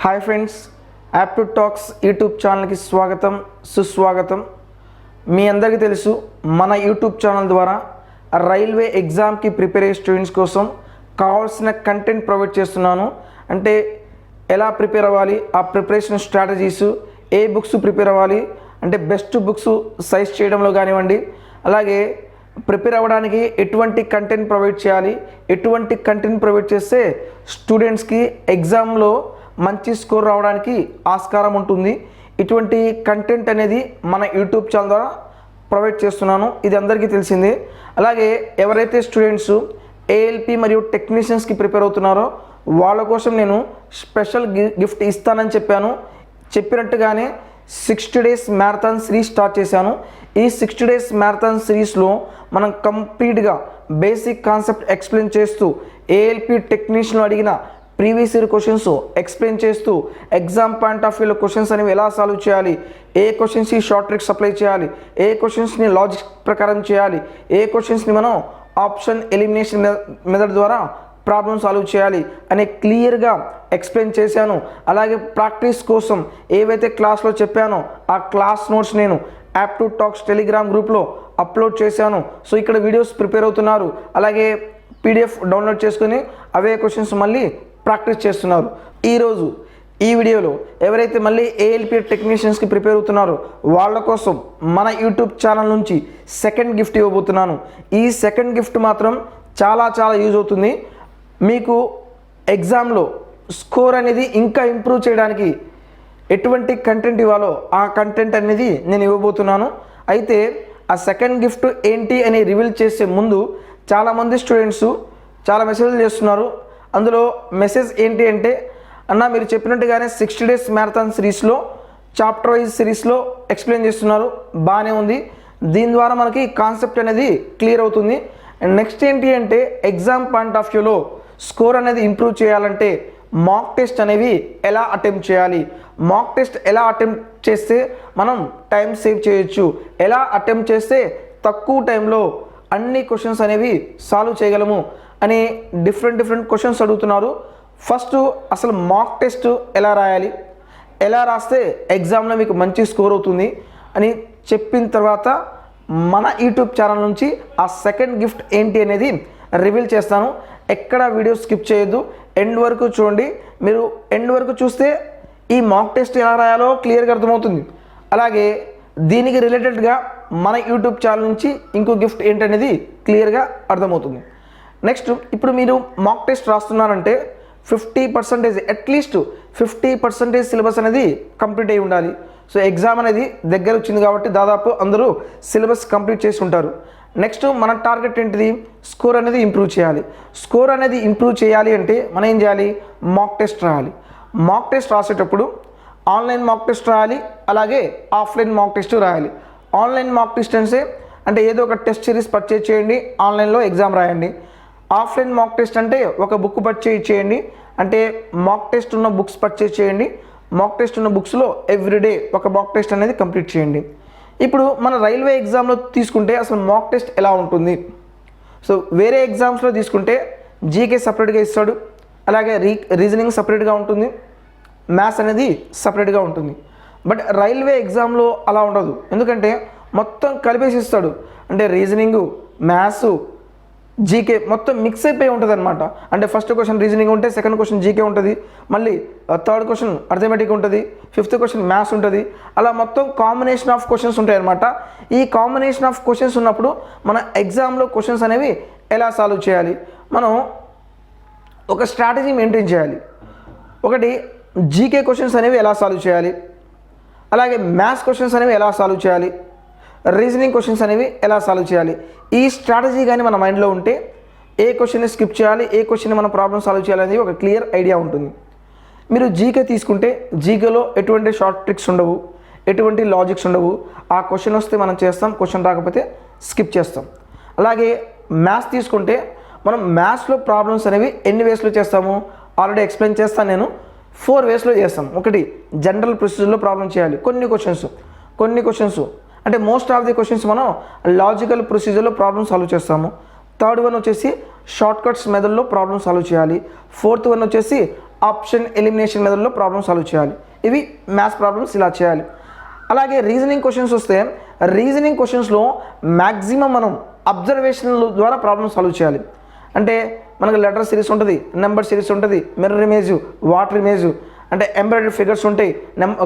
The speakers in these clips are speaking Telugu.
Hi friends, aptitude talks YouTube ఛానల్కి స్వాగతం సుస్వాగతం. మీ అందరికీ తెలుసు, మన యూట్యూబ్ ఛానల్ ద్వారా రైల్వే ఎగ్జామ్కి ప్రిపేర్ అయ్యే స్టూడెంట్స్ కోసం కావాల్సిన కంటెంట్ ప్రొవైడ్ చేస్తున్నాను. అంటే ఎలా ప్రిపేర్ అవ్వాలి, ఆ ప్రిపరేషన్ స్ట్రాటజీస్, ఏ బుక్స్ ప్రిపేర్ అవ్వాలి, అంటే బెస్ట్ బుక్స్ సైజ్ చేయడంలో కానివ్వండి, అలాగే ప్రిపేర్ అవ్వడానికి ఎటువంటి కంటెంట్ ప్రొవైడ్ చేయాలి, ఎటువంటి కంటెంట్ ప్రొవైడ్ చేస్తే స్టూడెంట్స్కి ఎగ్జామ్లో మంచి స్కోర్ రావడానికి ఆస్కారం ఉంటుంది. ఇటువంటి కంటెంట్ అనేది మన యూట్యూబ్ ఛానల్ ద్వారా ప్రొవైడ్ చేస్తున్నాను. ఇది అందరికీ తెలిసిందే. అలాగే ఎవరైతే స్టూడెంట్స్ ఏఎల్పి మరియు టెక్నీషియన్స్కి ప్రిపేర్ అవుతున్నారో వాళ్ళ కోసం నేను స్పెషల్ గిఫ్ట్ ఇస్తానని చెప్పినట్టుగానే 60 days మ్యారథాన్ సిరీస్ స్టార్ట్ చేశాను. ఈ 60 days మ్యారథాన్ సిరీస్లో మనం కంప్లీట్గా బేసిక్ కాన్సెప్ట్ ఎక్స్ప్లెయిన్ చేస్తూ, ఏఎల్పి టెక్నీషియన్లు అడిగిన ప్రీవియస్ ఇయర్ క్వశ్చన్స్ ఎక్స్ప్లెయిన్ చేస్తూ, ఎగ్జామ్ పాయింట్ ఆఫ్ వ్యూలో క్వశ్చన్స్ అనేవి ఎలా సాల్వ్ చేయాలి, ఏ క్వశ్చన్స్కి షార్ట్ ట్రిక్స్ అప్లై చేయాలి, ఏ క్వశ్చన్స్ని లాజిక్ ప్రకారం చేయాలి, ఏ క్వశ్చన్స్ని మనం ఆప్షన్ ఎలిమినేషన్ మెథడ్ ద్వారా ప్రాబ్లం సాల్వ్ చేయాలి అని క్లియర్గా ఎక్స్ప్లెయిన్ చేశాను. అలాగే ప్రాక్టీస్ కోసం ఏవైతే క్లాస్లో చెప్పానో ఆ క్లాస్ నోట్స్ నేను యాప్టిట్యూడ్ టాక్స్ టెలిగ్రామ్ గ్రూప్లో అప్లోడ్ చేశాను. సో ఇక్కడ వీడియోస్ ప్రిపేర్ అవుతున్నారు, అలాగే పీడిఎఫ్ డౌన్లోడ్ చేసుకొని అవే క్వశ్చన్స్ మళ్ళీ ప్రాక్టీస్ చేస్తున్నారు. ఈరోజు ఈ వీడియోలో ఎవరైతే మళ్ళీ ఏఎల్పి టెక్నీషియన్స్కి ప్రిపేర్ అవుతున్నారో వాళ్ళ కోసం మన యూట్యూబ్ ఛానల్ నుంచి సెకండ్ గిఫ్ట్ ఇవ్వబోతున్నాను. ఈ సెకండ్ గిఫ్ట్ మాత్రం చాలా యూజ్ అవుతుంది. మీకు ఎగ్జామ్లో స్కోర్ అనేది ఇంకా ఇంప్రూవ్ చేయడానికి ఎటువంటి కంటెంట్ ఇవ్వాలో ఆ కంటెంట్ అనేది నేను ఇవ్వబోతున్నాను. అయితే ఆ సెకండ్ గిఫ్ట్ ఏంటి అని రివీల్ చేసే ముందు చాలామంది స్టూడెంట్స్ చాలా మెసేజ్లు చేస్తున్నారు. అందులో మెసేజ్ ఏంటి అంటే, అన్న మీరు చెప్పినట్టుగానే 60 days మ్యారథాన్ సిరీస్లో చాప్టర్ వైజ్ సిరీస్లో ఎక్స్ప్లెయిన్ చేస్తున్నారు, బాగానే ఉంది, దీని ద్వారా మనకి కాన్సెప్ట్ అనేది క్లియర్ అవుతుంది. అండ్ నెక్స్ట్ ఏంటి అంటే, ఎగ్జామ్ పాయింట్ ఆఫ్ వ్యూలో స్కోర్ అనేది ఇంప్రూవ్ చేయాలంటే మాక్ టెస్ట్ అనేవి ఎలా అటెంప్ట్ చేయాలి, మాక్ టెస్ట్ ఎలా అటెంప్ట్ చేస్తే మనం టైం సేవ్ చేయొచ్చు, ఎలా అటెంప్ట్ చేస్తే తక్కువ టైంలో అన్ని క్వశ్చన్స్ అనేవి సాల్వ్ చేయగలము అని డిఫరెంట్ క్వశ్చన్స్ అడుగుతున్నారు. ఫస్ట్ అసలు మాక్ టెస్ట్ ఎలా రాయాలి, ఎలా రాస్తే ఎగ్జామ్లో మీకు మంచి స్కోర్ అవుతుంది అని చెప్పిన తర్వాత మన యూట్యూబ్ ఛానల్ నుంచి ఆ సెకండ్ గిఫ్ట్ ఏంటి అనేది రివీల్ చేస్తాను. ఎక్కడ వీడియో స్కిప్ చేయొద్దు, ఎండ్ వరకు చూడండి. మీరు ఎండ్ వరకు చూస్తే ఈ మాక్ టెస్ట్ ఎలా రాయాలో క్లియర్గా అర్థమవుతుంది. అలాగే దీనికి రిలేటెడ్గా మన యూట్యూబ్ ఛానల్ నుంచి ఇంకో గిఫ్ట్ ఏంటనేది క్లియర్గా అర్థమవుతుంది. నెక్స్ట్, ఇప్పుడు మీరు మాక్ టెస్ట్ రాస్తున్నారంటే 50% అట్లీస్ట్ 50% సిలబస్ అనేది కంప్లీట్ అయి ఉండాలి. సో ఎగ్జామ్ అనేది దగ్గర వచ్చింది కాబట్టి దాదాపు అందరూ సిలబస్ కంప్లీట్ చేసి ఉంటారు. నెక్స్ట్ మన టార్గెట్ ఏంటిది, స్కోర్ అనేది ఇంప్రూవ్ చేయాలి. స్కోర్ అనేది ఇంప్రూవ్ చేయాలి అంటే మనం ఏం చేయాలి, మాక్ టెస్ట్ రాయాలి. మాక్ టెస్ట్ రాసేటప్పుడు ఆన్లైన్ మాక్ టెస్ట్ రాయాలి, అలాగే ఆఫ్లైన్ మాక్ టెస్ట్ రాయాలి. ఆన్లైన్ మాక్ టెస్ట్ అంటే ఏదో ఒక టెస్ట్ సిరీస్ పర్చేజ్ చేయండి, ఆన్లైన్లో ఎగ్జామ్ రాయండి. ఆఫ్లైన్ మాక్ టెస్ట్ అంటే ఒక బుక్ పర్చేజ్ చేయండి, అంటే మాక్ టెస్ట్ ఉన్న బుక్స్ పర్చేజ్ చేయండి. మాక్ టెస్ట్ ఉన్న బుక్స్లో ఎవ్రీడే ఒక మాక్ టెస్ట్ అనేది కంప్లీట్ చేయండి. ఇప్పుడు మన రైల్వే ఎగ్జామ్లో తీసుకుంటే అసలు మాక్ టెస్ట్ ఎలా ఉంటుంది, సో వేరే ఎగ్జామ్స్లో తీసుకుంటే జీకే సపరేట్గా ఇస్తాడు, అలాగే రీజనింగ్ సపరేట్గా ఉంటుంది, మ్యాథ్స్ అనేది సపరేట్గా ఉంటుంది. బట్ రైల్వే ఎగ్జామ్లో అలా ఉండదు, ఎందుకంటే మొత్తం కలిపేసి ఇస్తాడు. అంటే రీజనింగ్, మ్యాథ్స్, జీకే మొత్తం మిక్స్ అయిపోయి ఉంటుంది అనమాట. అంటే ఫస్ట్ క్వశ్చన్ రీజనింగ్ ఉంటే సెకండ్ క్వశ్చన్ జీకే ఉంటుంది, మళ్ళీ థర్డ్ క్వశ్చన్ అర్థమెటిక్ ఉంటుంది, ఫిఫ్త్ క్వశ్చన్ మ్యాథ్స్ ఉంటుంది. అలా మొత్తం కాంబినేషన్ ఆఫ్ క్వశ్చన్స్ ఉంటాయి అనమాట. ఈ కాంబినేషన్ ఆఫ్ క్వశ్చన్స్ ఉన్నప్పుడు మన ఎగ్జామ్లో క్వశ్చన్స్ అనేవి ఎలా సాల్వ్ చేయాలి, మనం ఒక స్ట్రాటజీ మెయింటైన్ చేయాలి. ఒకటి, జీకే క్వశ్చన్స్ అనేవి ఎలా సాల్వ్ చేయాలి, అలాగే మ్యాథ్స్ క్వశ్చన్స్ అనేవి ఎలా సాల్వ్ చేయాలి, రీజనింగ్ క్వశ్చన్స్ అనేవి ఎలా సాల్వ్ చేయాలి. ఈ స్ట్రాటజీ కానీ మన మైండ్లో ఉంటే ఏ క్వశ్చన్ని స్కిప్ చేయాలి, ఏ క్వశ్చన్ని మన ప్రాబ్లమ్ సాల్వ్ చేయాలనేది ఒక క్లియర్ ఐడియా ఉంటుంది. మీరు జీకే తీసుకుంటే జీకేలో ఎటువంటి షార్ట్ ట్రిక్స్ ఉండవు, ఎటువంటి లాజిక్స్ ఉండవు. ఆ క్వశ్చన్ వస్తే మనం చేస్తాం, క్వశ్చన్ రాకపోతే స్కిప్ చేస్తాం. అలాగే మ్యాథ్స్ తీసుకుంటే మనం మ్యాథ్స్లో ప్రాబ్లమ్స్ అనేవి ఎన్ని వేస్లో చేస్తాము ఆల్రెడీ ఎక్స్ప్లెయిన్ చేస్తాను నేను. 4 వేస్లో చేస్తాం. ఒకటి, జనరల్ ప్రొసీజర్లో ప్రాబ్లం చేయాలి, కొన్ని క్వశ్చన్స్ అంటే మోస్ట్ ఆఫ్ ది క్వశ్చన్స్ మనం లాజికల్ ప్రొసీజర్లో ప్రాబ్లమ్ సాల్వ్ చేస్తాము. థర్డ్ వన్ వచ్చేసి షార్ట్ కట్స్ మెథడ్లో ప్రాబ్లమ్ సాల్వ్ చేయాలి. ఫోర్త్ వన్ వచ్చేసి ఆప్షన్ ఎలిమినేషన్ మెథడ్లో ప్రాబ్లమ్ సాల్వ్ చేయాలి. ఇవి మ్యాథ్స్ ప్రాబ్లమ్స్ ఇలా చేయాలి. అలాగే రీజనింగ్ క్వశ్చన్స్ వస్తే రీజనింగ్ క్వశ్చన్స్లో మ్యాక్సిమం మనం అబ్జర్వేషన్ల ద్వారా ప్రాబ్లమ్ సాల్వ్ చేయాలి. అంటే మనకు లెటర్ సిరీస్ ఉంటుంది, నెంబర్ సిరీస్ ఉంటుంది, మిర్రర్ ఇమేజ్, వాటర్ ఇమేజ్, అంటే ఎంబ్రాయిడరీ ఫిగర్స్ ఉంటాయి,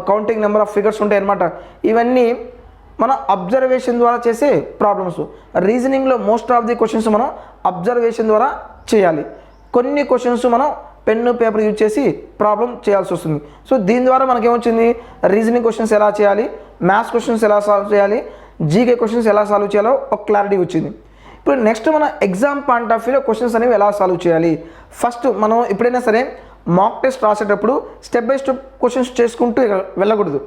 కౌంటింగ్ నెంబర్ ఆఫ్ ఫిగర్స్ ఉంటాయి అన్నమాట. ఇవన్నీ మన అబ్జర్వేషన్ ద్వారా చేసే ప్రాబ్లమ్స్. రీజనింగ్లో మోస్ట్ ఆఫ్ ది క్వశ్చన్స్ మనం అబ్జర్వేషన్ ద్వారా చేయాలి. కొన్ని క్వశ్చన్స్ మనం పెన్ను పేపర్ యూజ్ చేసి ప్రాబ్లం చేయాల్సి వస్తుంది. సో దీని ద్వారా మనకేమొచ్చింది, రీజనింగ్ క్వశ్చన్స్ ఎలా చేయాలి, మ్యాథ్స్ క్వశ్చన్స్ ఎలా సాల్వ్ చేయాలి, జీకే క్వశ్చన్స్ ఎలా సాల్వ్ చేయాలో ఒక క్లారిటీ వచ్చింది. ఇప్పుడు నెక్స్ట్ మన ఎగ్జామ్ పాయింట్ ఆఫ్ వ్యూలో క్వశ్చన్స్ అనేవి ఎలా సాల్వ్ చేయాలి. ఫస్ట్ మనం ఎప్పుడైనా సరే మాక్ టెస్ట్ రాసేటప్పుడు స్టెప్ బై స్టెప్ క్వశ్చన్స్ చేసుకుంటూ వెళ్ళకూడదు.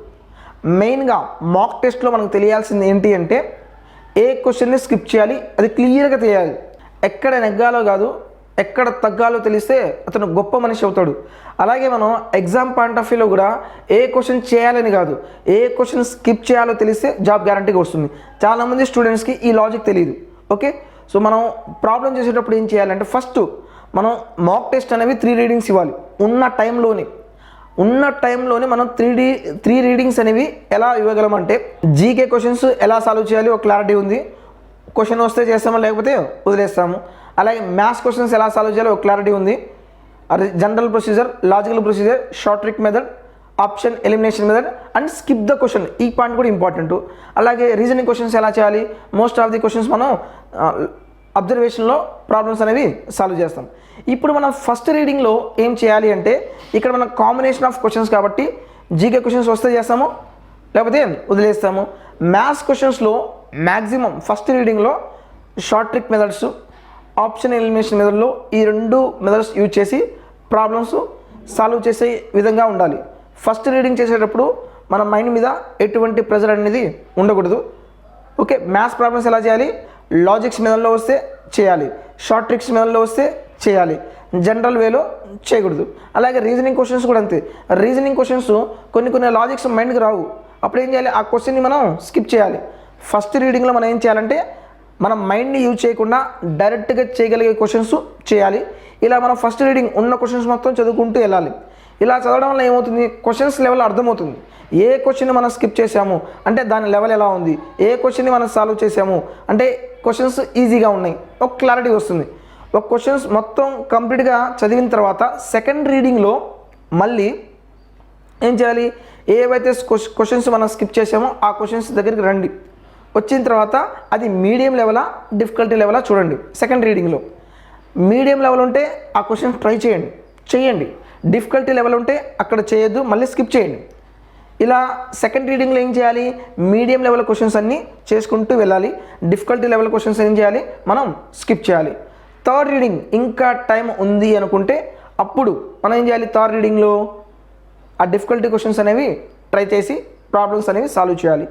మెయిన్గా మాక్ టెస్ట్లో మనకు తెలియాల్సింది ఏంటి అంటే ఏ క్వశ్చన్ని స్కిప్ చేయాలి, అది క్లియర్గా తెలియాలి. ఎక్కడ నెగ్గాలో కాదు, ఎక్కడ తగ్గాలో తెలిస్తే అతను గొప్ప మనిషి అవుతాడు. అలాగే మనం ఎగ్జామ్ పాయింట్ ఆఫ్ వ్యూలో కూడా ఏ క్వశ్చన్ చేయాలని కాదు, ఏ క్వశ్చన్ స్కిప్ చేయాలో తెలిస్తే జాబ్ గ్యారంటీగా వస్తుంది. చాలామంది స్టూడెంట్స్కి ఈ లాజిక్ తెలియదు. ఓకే, సో మనం ప్రాబ్లం చేసేటప్పుడు ఏం చేయాలంటే ఫస్ట్ మనం మాక్ టెస్ట్ అనేవి 3 రీడింగ్స్ ఇవ్వాలి. ఉన్న టైంలోనే మనం 3 రీడింగ్స్ అనేవి ఎలా ఇవ్వగలమంటే జీకే క్వశ్చన్స్ ఎలా సాల్వ్ చేయాలి ఒక క్లారిటీ ఉంది, క్వశ్చన్ వస్తే చేస్తామో లేకపోతే వదిలేస్తాము. అలాగే మ్యాథ్స్ క్వశ్చన్స్ ఎలా సాల్వ్ చేయాలో ఒక క్లారిటీ ఉంది. అది general procedure, logical procedure, short trick method, option elimination method and skip the question. ఈ పాయింట్ కూడా ఇంపార్టెంట్. అలాగే రీజనింగ్ క్వశ్చన్స్ ఎలా చేయాలి, మోస్ట్ ఆఫ్ ది క్వశ్చన్స్ మనం అబ్జర్వేషన్లో ప్రాబ్లమ్స్ అనేవి సాల్వ్ చేస్తాం. ఇప్పుడు మనం ఫస్ట్ రీడింగ్లో ఏం చేయాలి అంటే ఇక్కడ మనం కాంబినేషన్ ఆఫ్ క్వశ్చన్స్ కాబట్టి జీకే క్వశ్చన్స్ వస్తే చేస్తాము లేకపోతే వదిలేస్తాము. మ్యాథ్స్ క్వశ్చన్స్లో మ్యాక్సిమం ఫస్ట్ రీడింగ్లో short trick methods, option elimination మెథడ్లో ఈ 2 మెథడ్స్ యూజ్ చేసి ప్రాబ్లమ్స్ సాల్వ్ చేసే విధంగా ఉండాలి. ఫస్ట్ రీడింగ్ చేసేటప్పుడు మన మైండ్ మీద ఎటువంటి ప్రెజర్ అనేది ఉండకూడదు. ఓకే, మ్యాథ్స్ ప్రాబ్లమ్స్ ఎలా చేయాలి, లాజిక్స్ మెథడ్లో వస్తే చేయాలి, షార్ట్ ట్రిక్స్ మెథడ్లో వస్తే చేయాలి, జనరల్ వేలో చేయకూడదు. అలాగే రీజనింగ్ క్వశ్చన్స్ కూడా అంతే. రీజనింగ్ క్వశ్చన్స్ కొన్ని లాజిక్స్ మైండ్కి రావు, అప్పుడు ఏం చేయాలి, ఆ క్వశ్చన్ని మనం స్కిప్ చేయాలి. ఫస్ట్ రీడింగ్లో మనం ఏం చేయాలంటే మన మైండ్ని యూజ్ చేయకుండా డైరెక్ట్గా చేయగలిగే క్వశ్చన్స్ చేయాలి. ఇలా మనం ఫస్ట్ రీడింగ్ ఉన్న క్వశ్చన్స్ మొత్తం చదువుకుంటూ వెళ్ళాలి. ఇలా చదవడం వల్ల ఏమవుతుంది, క్వశ్చన్స్ లెవెల్ అర్థమవుతుంది. ఏ క్వశ్చన్ని మనం స్కిప్ చేసాము అంటే దాని లెవెల్ ఎలా ఉంది, ఏ క్వశ్చన్ని మనం సాల్వ్ చేసాము అంటే క్వశ్చన్స్ ఈజీగా ఉన్నాయి, ఒక క్లారిటీ వస్తుంది. ఒక క్వశ్చన్స్ మొత్తం కంప్లీట్గా చదివిన తర్వాత సెకండ్ రీడింగ్లో మళ్ళీ ఏం చేయాలి, ఏవైతే క్వశ్చన్స్ మనం స్కిప్ చేసామో ఆ క్వశ్చన్స్ దగ్గరికి రండి. వచ్చిన తర్వాత అది మీడియం లెవెలా డిఫికల్టీ లెవెలా చూడండి. సెకండ్ రీడింగ్లో మీడియం లెవెల్ ఉంటే ఆ క్వశ్చన్ ట్రై చేయండి. డిఫికల్టీ లెవెల్ ఉంటే అక్కడ చేయొద్దు, మళ్ళీ స్కిప్ చేయండి. ఇలా సెకండ్ రీడింగ్లో ఏం చేయాలి, మీడియం లెవెల్ క్వశ్చన్స్ అన్నీ చేసుకుంటూ వెళ్ళాలి. డిఫికల్టీ లెవెల్ క్వశ్చన్స్ ఏం చేయాలి, మనం స్కిప్ చేయాలి. థర్డ్ రీడింగ్ ఇంకా టైం ఉంది అనుకుంటే అప్పుడు మనం ఏం చేయాలి, థర్డ్ రీడింగ్లో ఆ డిఫికల్టీ క్వశ్చన్స్ అనేవి ట్రై చేసి ప్రాబ్లమ్స్ అనేవి సాల్వ్ చేయాలి.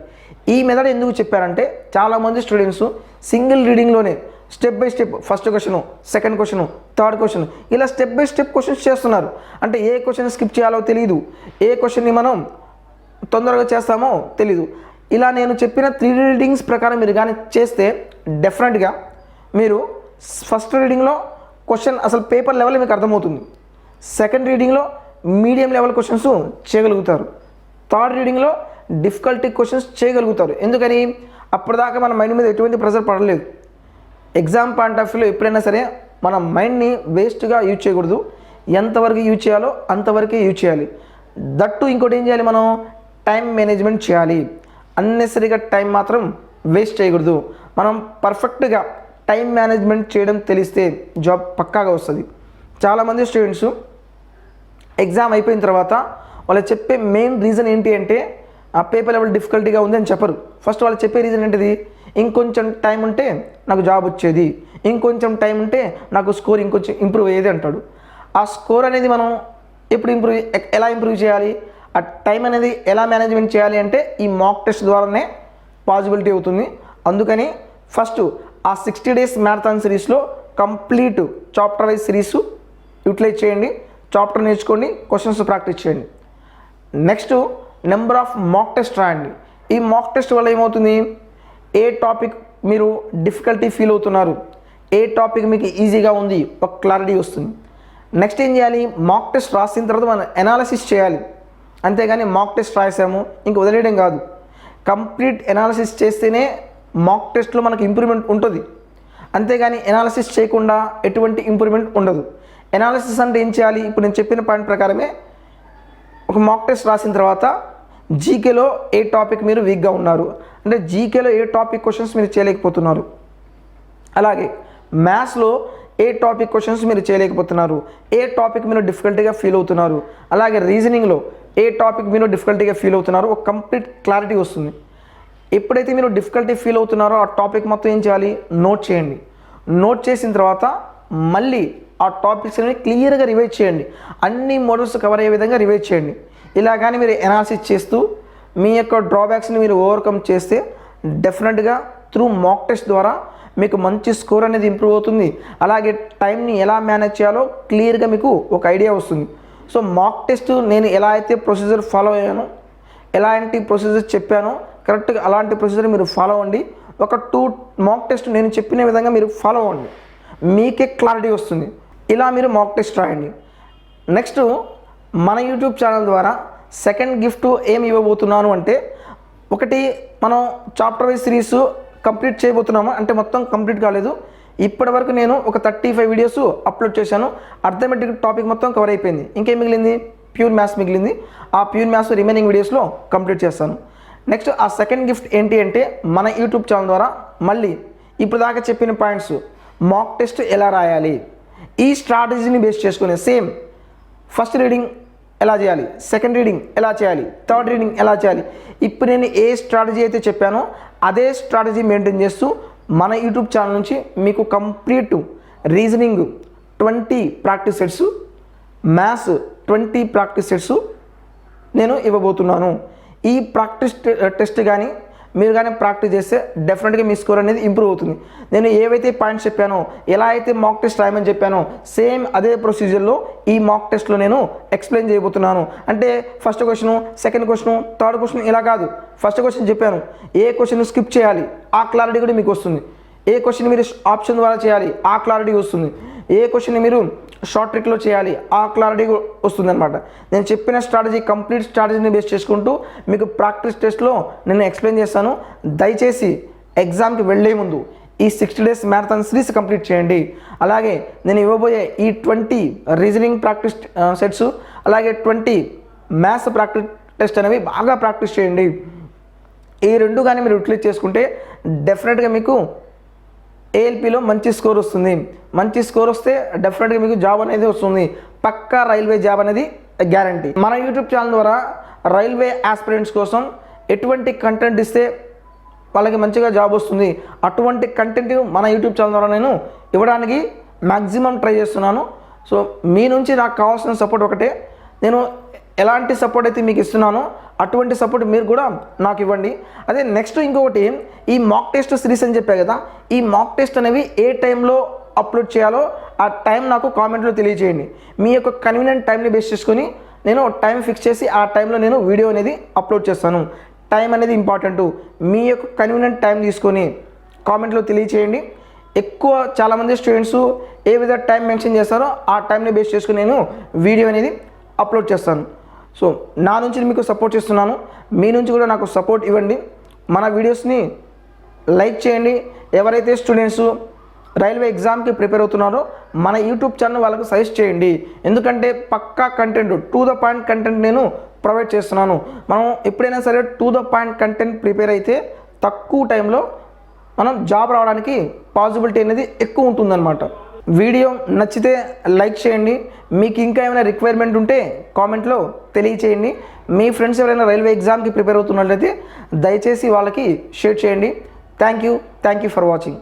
ఈ మెథడ్ ఎందుకు చెప్పారంటే చాలామంది స్టూడెంట్స్ సింగిల్ రీడింగ్లోనే step by step first question, second question, third question ఇలా స్టెప్ బై స్టెప్ క్వశ్చన్స్ చేస్తున్నారు. అంటే ఏ క్వశ్చన్ స్కిప్ చేయాలో తెలియదు, ఏ క్వశ్చన్ని మనం తొందరగా చేస్తామో తెలీదు. ఇలా నేను చెప్పిన 3 రీడింగ్స్ ప్రకారం మీరు కానీ చేస్తే డెఫినెట్గా మీరు ఫస్ట్ రీడింగ్లో క్వశ్చన్ అసలు పేపర్ లెవెల్ మీకు అర్థమవుతుంది, సెకండ్ రీడింగ్లో మీడియం లెవెల్ క్వశ్చన్స్ చేయగలుగుతారు, థర్డ్ రీడింగ్లో డిఫికల్టీ క్వశ్చన్స్ చేయగలుగుతారు. ఎందుకని అప్పటిదాకా మన మైండ్ మీద ఎటువంటి ప్రెషర్ పడలేదు. ఎగ్జామ్ పాయింట్ ఆఫ్ వ్యూలో ఎప్పుడైనా సరే మన మైండ్ని వేస్ట్గా యూజ్ చేయకూడదు. ఎంతవరకు యూజ్ చేయాలో అంతవరకే యూజ్ చేయాలి. దట్టు ఇంకోటి ఏం చేయాలి, మనం టైం మేనేజ్మెంట్ చేయాలి. అన్నెసరీగా టైం మాత్రం వేస్ట్ చేయకూడదు. మనం పర్ఫెక్ట్గా టైం మేనేజ్మెంట్ చేయడం తెలిస్తే జాబ్ పక్కాగా వస్తుంది. చాలామంది స్టూడెంట్స్ ఎగ్జామ్ అయిపోయిన తర్వాత వాళ్ళు చెప్పే మెయిన్ రీజన్ ఏంటి అంటే ఆ పేపర్ లెవెల్ డిఫికల్టీగా ఉంది అని చెప్పరు. ఫస్ట్ వాళ్ళు చెప్పే రీజన్ ఏంటిది, ఇంకొంచెం టైం ఉంటే నాకు జాబ్ వచ్చేది, ఇంకొంచెం టైం ఉంటే నాకు స్కోర్ ఇంకొంచెం ఇంప్రూవ్ అయ్యేది అంటాడు. ఆ స్కోర్ అనేది మనం ఎప్పుడు ఎలా ఇంప్రూవ్ చేయాలి, ఆ టైం అనేది ఎలా మేనేజ్మెంట్ చేయాలి అంటే ఈ మాక్ టెస్ట్ ద్వారానే పాసిబిలిటీ అవుతుంది. అందుకని ఫస్ట్ ఆ 60 days మ్యారథాన్ సిరీస్లో complete chapter wise series utilise చేయండి, చాప్టర్ నేర్చుకోండి, క్వశ్చన్స్ ప్రాక్టీస్ చేయండి. Next number of mock test రాయండి. ఈ మాక్ టెస్ట్ వల్ల ఏమవుతుంది, ఏ టాపిక్ మీరు డిఫికల్టీ ఫీల్ అవుతున్నారు, ఏ టాపిక్ మీకు ఈజీగా ఉంది ఒక క్లారిటీ వస్తుంది. నెక్స్ట్ ఏం చేయాలి, మాక్ టెస్ట్ రాసిన తర్వాత మనం ఎనాలిసిస్ చేయాలి. అంతేగాని మాక్ టెస్ట్ రాసాము ఇంక వదిలేయడం కాదు. కంప్లీట్ ఎనాలిసిస్ చేస్తేనే మాక్ టెస్ట్లో మనకు ఇంప్రూవ్మెంట్ ఉంటుంది. అంతేగాని ఎనాలిసిస్ చేయకుండా ఎటువంటి ఇంప్రూవ్మెంట్ ఉండదు. ఎనాలిసిస్ అంటే ఏం చేయాలి, ఇప్పుడు నేను చెప్పిన పాయింట్ ప్రకారమే ఒక మాక్ టెస్ట్ రాసిన తర్వాత జీకేలో ఏ టాపిక్ మీరు వీక్గా ఉన్నారు, అంటే జీకేలో ఏ టాపిక్ క్వశ్చన్స్ మీరు చేయలేకపోతున్నారు, అలాగే మ్యాథ్స్లో ఏ టాపిక్ క్వశ్చన్స్ మీరు చేయలేకపోతున్నారు, ఏ టాపిక్ మీరు డిఫికల్టీగా ఫీల్ అవుతున్నారు, అలాగే రీజనింగ్లో ఏ టాపిక్ మీరు డిఫికల్టీగా ఫీల్ అవుతున్నారో ఒక కంప్లీట్ క్లారిటీ వస్తుంది. ఎప్పుడైతే మీరు డిఫికల్టీ ఫీల్ అవుతున్నారో ఆ టాపిక్ మొత్తం ఏం చేయాలి, నోట్ చేయండి. నోట్ చేసిన తర్వాత మళ్ళీ ఆ టాపిక్స్ అనేవి క్లియర్గా రివైజ్ చేయండి. అన్ని మోడల్స్ కవర్ అయ్యే విధంగా రివైజ్ చేయండి. ఇలా కానీ మీరు ఎనాలిసిస్ చేస్తూ మీ యొక్క డ్రాబ్యాక్స్ని మీరు ఓవర్కమ్ చేస్తే డెఫినెట్గా త్రూ మాక్ టెస్ట్ ద్వారా మీకు మంచి స్కోర్ అనేది ఇంప్రూవ్ అవుతుంది. అలాగే టైంని ఎలా మేనేజ్ చేయాలో క్లియర్గా మీకు ఒక ఐడియా వస్తుంది. సో మాక్ టెస్ట్ నేను ఎలా అయితే ప్రొసీజర్ ఫాలో అయ్యానో, ఎలాంటి ప్రొసీజర్ చెప్పానో కరెక్ట్గా అలాంటి ప్రొసీజర్ మీరు ఫాలో అవ్వండి. ఒక 2 మాక్ టెస్ట్ నేను చెప్పిన విధంగా మీరు ఫాలో అవ్వండి, మీకే క్లారిటీ వస్తుంది. ఇలా మీరు మాక్ టెస్ట్ రాయండి. నెక్స్ట్ మన యూట్యూబ్ ఛానల్ ద్వారా సెకండ్ గిఫ్ట్ ఏమి ఇవ్వబోతున్నాను అంటే, ఒకటి మనం చాప్టర్ వైజ్ సిరీస్ కంప్లీట్ చేయబోతున్నాము. అంటే మొత్తం కంప్లీట్ కాలేదు, ఇప్పటి వరకు నేను ఒక 35 వీడియోస్ అప్లోడ్ చేశాను. అర్థమెటిక్ టాపిక్ మొత్తం కవర్ అయిపోయింది. ఇంకేం మిగిలింది, ప్యూర్ మ్యాథ్స్ మిగిలింది. ఆ ప్యూర్ మ్యాథ్స్ రిమైనింగ్ వీడియోస్లో కంప్లీట్ చేస్తాను. నెక్స్ట్ ఆ సెకండ్ గిఫ్ట్ ఏంటి అంటే, మన యూట్యూబ్ ఛానల్ ద్వారా మళ్ళీ ఇప్పుడు దాకా చెప్పిన పాయింట్స్ మాక్ టెస్ట్ ఎలా రాయాలి, ఈ స్ట్రాటజీని బేస్ చేసుకుని సేమ్ ఫస్ట్ రీడింగ్ ఎలా చేయాలి, సెకండ్ రీడింగ్ ఎలా చేయాలి, థర్డ్ రీడింగ్ ఎలా చేయాలి, ఇప్పుడు నేను ఏ స్ట్రాటజీ అయితే చెప్పానో అదే స్ట్రాటజీ మెయింటైన్ చేస్తూ మన యూట్యూబ్ ఛానల్ నుంచి మీకు complete reasoning 20 practice sets, maths 20 practice sets నేను ఇవ్వబోతున్నాను. ఈ ప్రాక్టీస్ టెస్ట్ కానీ మీరు కానీ ప్రాక్టీస్ చేస్తే డెఫినెట్గా మీ స్కోర్ అనేది ఇంప్రూవ్ అవుతుంది. నేను ఏవైతే పాయింట్స్ చెప్పానో, ఎలా అయితే మాక్ టెస్ట్ రాయమని చెప్పానో సేమ్ అదే ప్రొసీజర్లో ఈ మాక్ టెస్ట్లో నేను ఎక్స్ప్లెయిన్ చేయబోతున్నాను. అంటే first question, second question, third question ఇలా కాదు. ఫస్ట్ క్వశ్చన్ చెప్పాను, ఏ క్వశ్చన్ స్కిప్ చేయాలి ఆ క్లారిటీ కూడా మీకు వస్తుంది. ఏ క్వశ్చన్ మీరు ఆప్షన్ ద్వారా చేయాలి ఆ క్లారిటీ వస్తుంది. ఏ క్వశ్చన్ మీరు షార్ట్ ట్రిక్లో చేయాలి ఆ క్లారిటీ వస్తుంది అనమాట. నేను చెప్పిన స్ట్రాటజీ కంప్లీట్ స్ట్రాటజీని బేస్ చేసుకుంటూ మీకు ప్రాక్టీస్ టెస్ట్లో నేను ఎక్స్ప్లెయిన్ చేస్తాను. దయచేసి ఎగ్జామ్కి వెళ్ళే ముందు ఈ 60 days మ్యారథాన్ సిరీస్ కంప్లీట్ చేయండి. అలాగే నేను ఇవ్వబోయే ఈ 20 రీజనింగ్ ప్రాక్టీస్ సెట్స్, అలాగే 20 మ్యాథ్స్ ప్రాక్టీస్ టెస్ట్ అనేవి బాగా ప్రాక్టీస్ చేయండి. ఈ రెండు కానీ మీరు యూటిలైజ్ చేసుకుంటే డెఫినెట్గా మీకు ఏఎల్పిలో మంచి స్కోర్ వస్తుంది. మంచి స్కోర్ వస్తే డెఫినెట్గా మీకు జాబ్ అనేది వస్తుంది. పక్కా రైల్వే జాబ్ అనేది గ్యారంటీ. మన యూట్యూబ్ ఛానల్ ద్వారా రైల్వే ఆస్పిరెంట్స్ కోసం ఎటువంటి కంటెంట్ ఇస్తే వాళ్ళకి మంచిగా జాబ్ వస్తుంది, అటువంటి కంటెంట్ మన యూట్యూబ్ ఛానల్ ద్వారా నేను ఇవ్వడానికి మ్యాక్సిమం ట్రై చేస్తున్నాను. సో మీ నుంచి నాకు కావాల్సిన సపోర్ట్ ఒకటే, నేను ఎలాంటి సపోర్ట్ అయితే మీకు ఇస్తున్నానో అటువంటి సపోర్ట్ మీరు కూడా నాకు ఇవ్వండి. అదే నెక్స్ట్ ఇంకొకటి, ఈ మాక్ టెస్ట్ సిరీస్ అని చెప్పా కదా, ఈ మాక్ టెస్ట్ అనేవి ఏ టైంలో అప్లోడ్ చేయాలో ఆ టైం నాకు కామెంట్లో తెలియజేయండి. మీ యొక్క కన్వీనియంట్ టైంని బేస్ చేసుకొని నేను టైం ఫిక్స్ చేసి ఆ టైంలో నేను వీడియో అనేది అప్లోడ్ చేస్తాను. టైం అనేది ఇంపార్టెంట్. మీ యొక్క కన్వీనియంట్ టైం తీసుకొని కామెంట్లో తెలియచేయండి. ఎక్కువ చాలామంది స్టూడెంట్స్ ఏ విధంగా టైం మెన్షన్ చేస్తారో ఆ టైంని బేస్ చేసుకుని నేను వీడియో అనేది అప్లోడ్ చేస్తాను. సో నా నుంచి మీకు సపోర్ట్ చేస్తున్నాను, మీ నుంచి కూడా నాకు సపోర్ట్ ఇవ్వండి. మన వీడియోస్ని లైక్ చేయండి. ఎవరైతే స్టూడెంట్స్ రైల్వే ఎగ్జామ్కి ప్రిపేర్ అవుతున్నారో మన యూట్యూబ్ ఛానల్ వాళ్ళకు సజెస్ట్ చేయండి. ఎందుకంటే పక్కా content, to the point content నేను ప్రొవైడ్ చేస్తున్నాను. మనం ఎప్పుడైనా సరే to the point content prepare అయితే తక్కువ టైంలో మనం జాబ్ రావడానికి పాసిబిలిటీ అనేది ఎక్కువ ఉంటుందన్నమాట. వీడియో నచ్చితే లైక్ చేయండి. మీకు ఇంకా ఏమైనా రిక్వైర్మెంట్ ఉంటే కామెంట్లో తెలియచేయండి. మీ ఫ్రెండ్స్ ఎవరైనా రైల్వే ఎగ్జామ్కి ప్రిపేర్ అవుతున్నట్లయితే దయచేసి వాళ్ళకి షేర్ చేయండి. Thank you for watching.